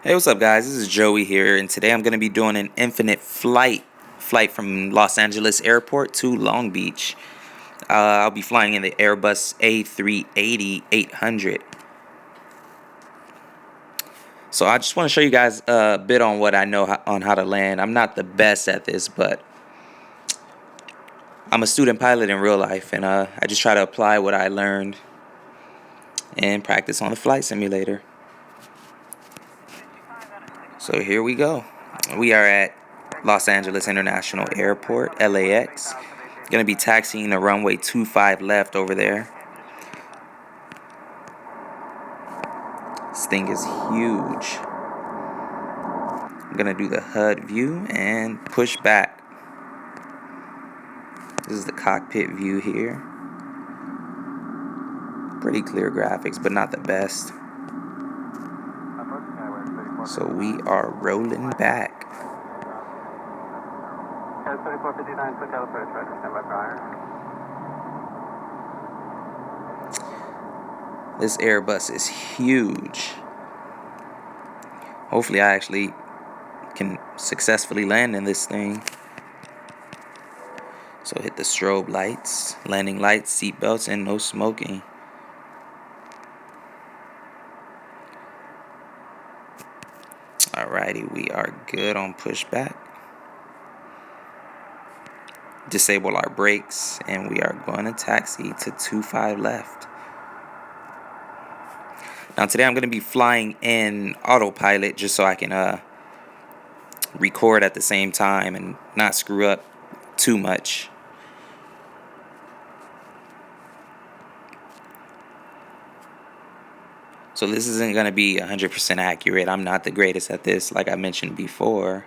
Hey, what's up, guys? This is Joey here, and today I'm going to be doing an infinite flight from Los Angeles Airport to Long Beach. I'll be flying in the Airbus A380-800. So I just want to show you guys a bit on what I know on how to land. I'm not the best at this, but I'm a student pilot in real life, and I just try to apply what I learned and practice on the flight simulator. So here we go. We are at Los Angeles International Airport, LAX. Gonna be taxiing the runway 25 left over there. This thing is huge. I'm gonna do the HUD view and push back. This is the cockpit view here. Pretty clear graphics, but not the best. So we are rolling back. This Airbus is huge. Hopefully I actually can successfully land in this thing. So hit the strobe lights, landing lights, seat belts, and no smoking. Alrighty, we are good on pushback. Disable our brakes, and we are going to taxi to 25 left. Now today I'm going to be flying in autopilot just so I can record at the same time and not screw up too much. So this isn't going to be 100% accurate. I'm not the greatest at this, like I mentioned before.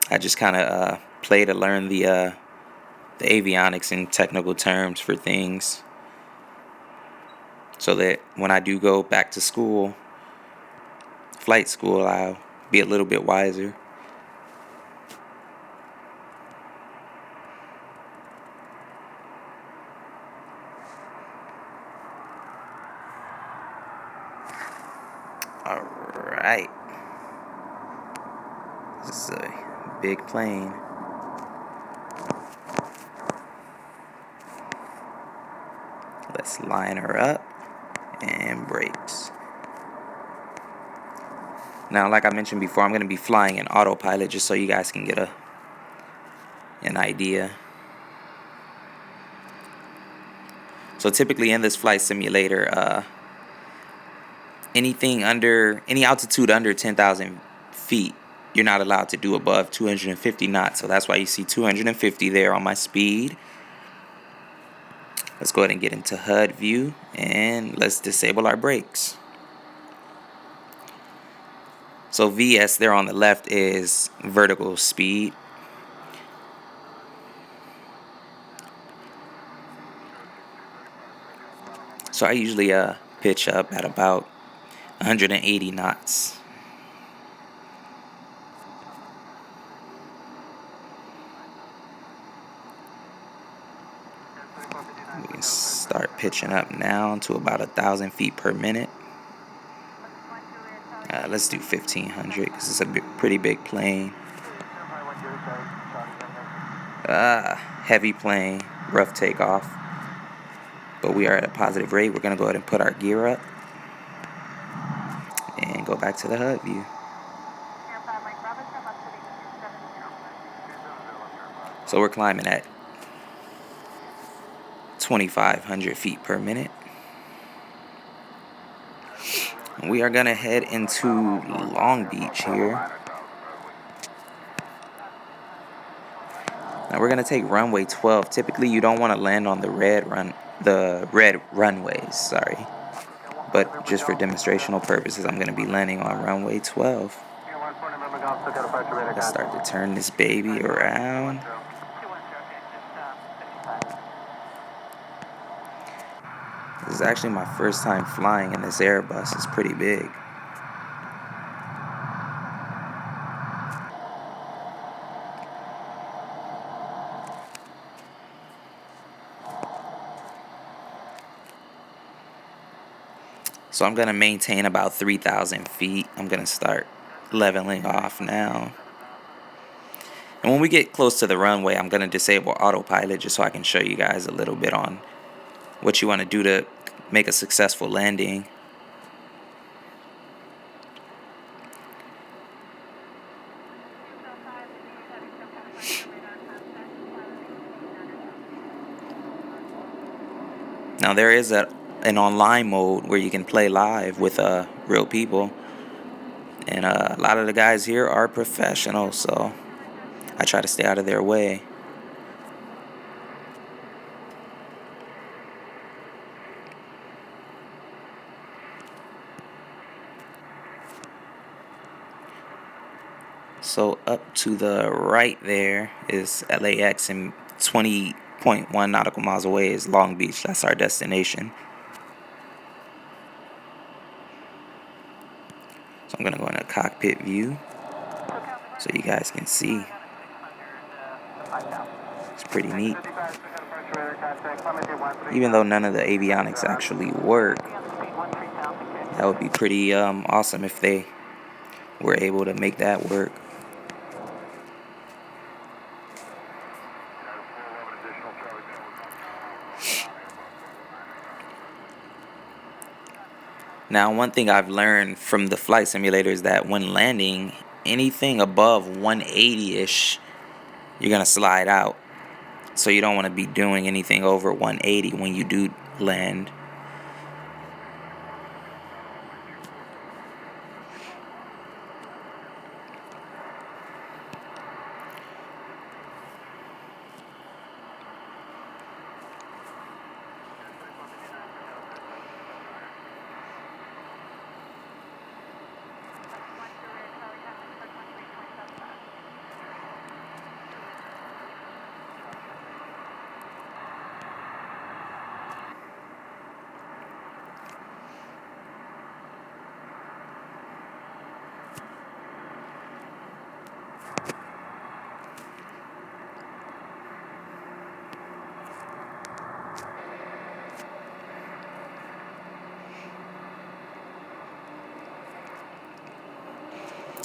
I just kind of play to learn the avionics and technical terms for things, so that when I do go back to school, flight school, I'll be a little bit wiser. Alright. This is a big plane. Let's line her up and brakes. Now, like I mentioned before, I'm going to be flying in autopilot just so you guys can get an idea. So typically in this flight simulator, any altitude under 10,000 feet, you're not allowed to do above 250 knots. So that's why you see 250 there on my speed. Let's go ahead and get into HUD view, and let's disable our brakes. So VS there on the left is vertical speed. So I usually pitch up at about 180 knots. We can start pitching up now to about 1,000 feet per minute. Let's do 1,500 because it's a pretty big plane. Heavy plane, rough takeoff. But we are at a positive rate. We're going to go ahead and put our gear up and go back to the HUD view. So we're climbing at 2,500 feet per minute. We are going to head into Long Beach here. Now we're going to take runway 12. Typically you don't want to land on the red runways, sorry. But just for demonstrational purposes, I'm going to be landing on runway 12. Let's start to turn this baby around. This is actually my first time flying in this Airbus. It's pretty big. So I'm going to maintain about 3,000 feet. I'm going to start leveling off now. And when we get close to the runway, I'm going to disable autopilot just so I can show you guys a little bit on what you want to do to make a successful landing. Now there is an online mode where you can play live with real people, and a lot of the guys here are professionals, so I try to stay out of their way. So up to the right there is LAX, and 20.1 nautical miles away is Long Beach. That's our destination. So I'm going to go into cockpit view so you guys can see. It's pretty neat. Even though none of the avionics actually work, that would be pretty awesome if they were able to make that work. Now, one thing I've learned from the flight simulator is that when landing, anything above 180-ish, you're going to slide out. So you don't want to be doing anything over 180 when you do land.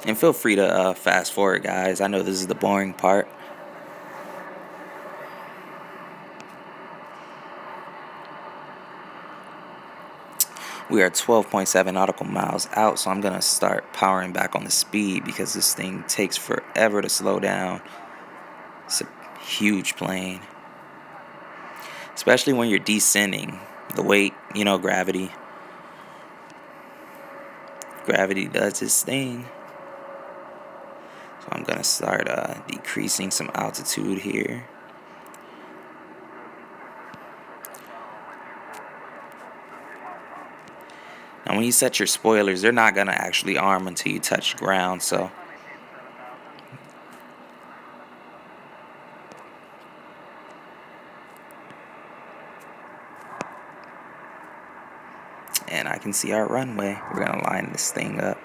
And feel free to fast forward, guys. I know this is the boring part. We are 12.7 nautical miles out, so I'm going to start powering back on the speed because this thing takes forever to slow down. It's a huge plane. Especially when you're descending. The weight, gravity. Gravity does its thing. So I'm going to start decreasing some altitude here. Now when you set your spoilers, they're not going to actually arm until you touch ground, so and I can see our runway. We're going to line this thing up.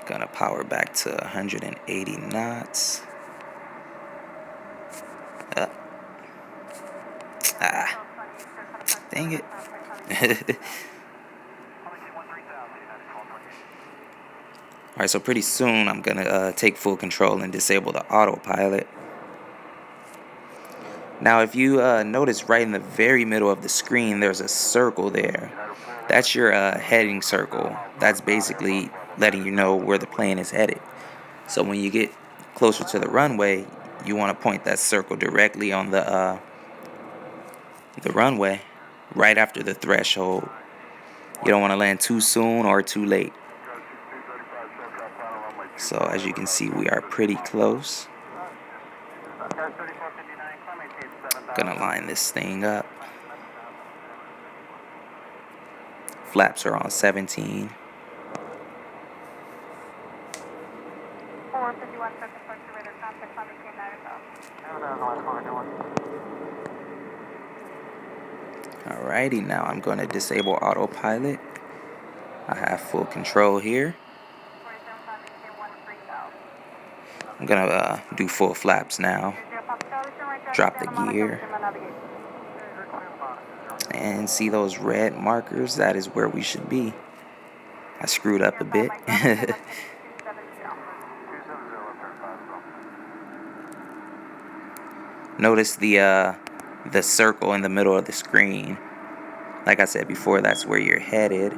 Gonna power back to 180 knots. Dang it. Alright, so pretty soon I'm gonna take full control and disable the autopilot. Now if you notice right in the very middle of the screen there's a circle there. That's your heading circle. That's basically letting you know where the plane is headed. So when you get closer to the runway, you want to point that circle directly on the runway, right after the threshold. You don't want to land too soon or too late. So as you can see, we are pretty close. Gonna line this thing up. Flaps are on 17. Alrighty, now I'm going to disable autopilot. I have full control here. I'm going to do full flaps now. Drop the gear. And see those red markers? That is where we should be. I screwed up a bit. Notice the circle in the middle of the screen. Like I said before, that's where you're headed.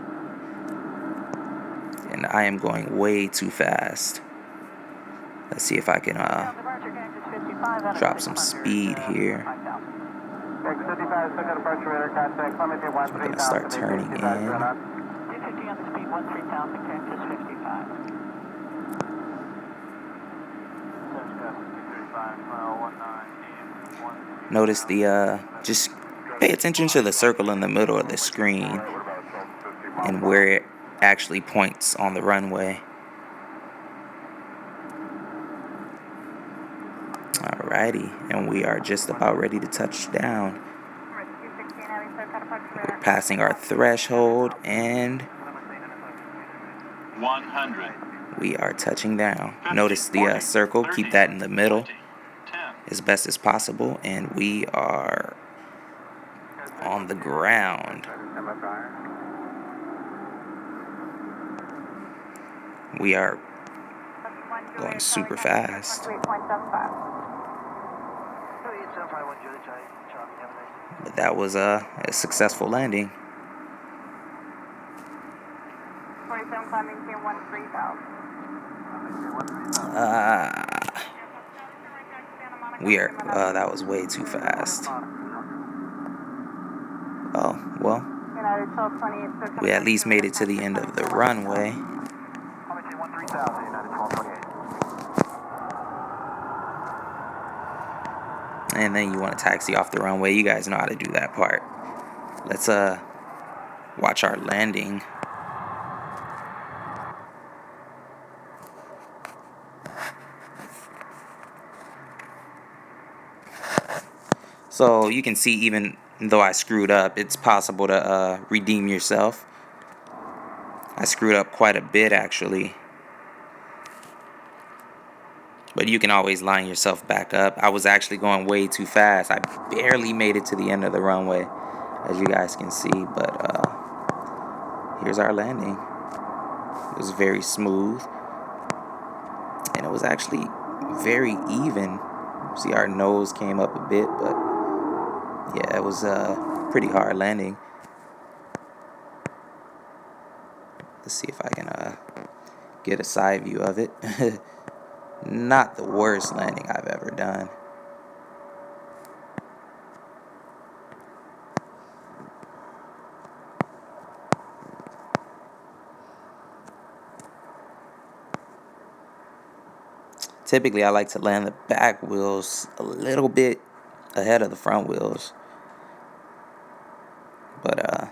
And I am going way too fast. Let's see if I can drop some speed here. We're going to start turning in. Notice the just pay attention to the circle in the middle of the screen and where it actually points on the runway. Alrighty, and we are just about ready to touch down. We're passing our threshold and 100. We are touching down. Notice the circle, keep that in the middle as best as possible, and we are on the ground. We are going super fast. But that was a successful landing. We are, that was way too fast. Oh, well, we at least made it to the end of the runway. And then you want to taxi off the runway. You guys know how to do that part. Let's watch our landing. So you can see, even though I screwed up, it's possible to redeem yourself. I screwed up quite a bit, actually. But you can always line yourself back up. I was actually going way too fast. I barely made it to the end of the runway, as you guys can see. But here's our landing. It was very smooth. And it was actually very even. See, our nose came up a bit, but yeah, it was a pretty hard landing. Let's see if I can get a side view of it. Not the worst landing I've ever done. Typically, I like to land the back wheels a little bit ahead of the front wheels. But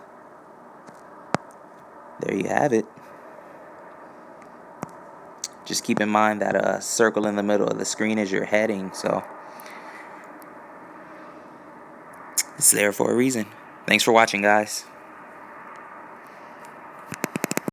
there you have it. Just keep in mind that circle in the middle of the screen is your heading, so it's there for a reason. Thanks for watching, guys.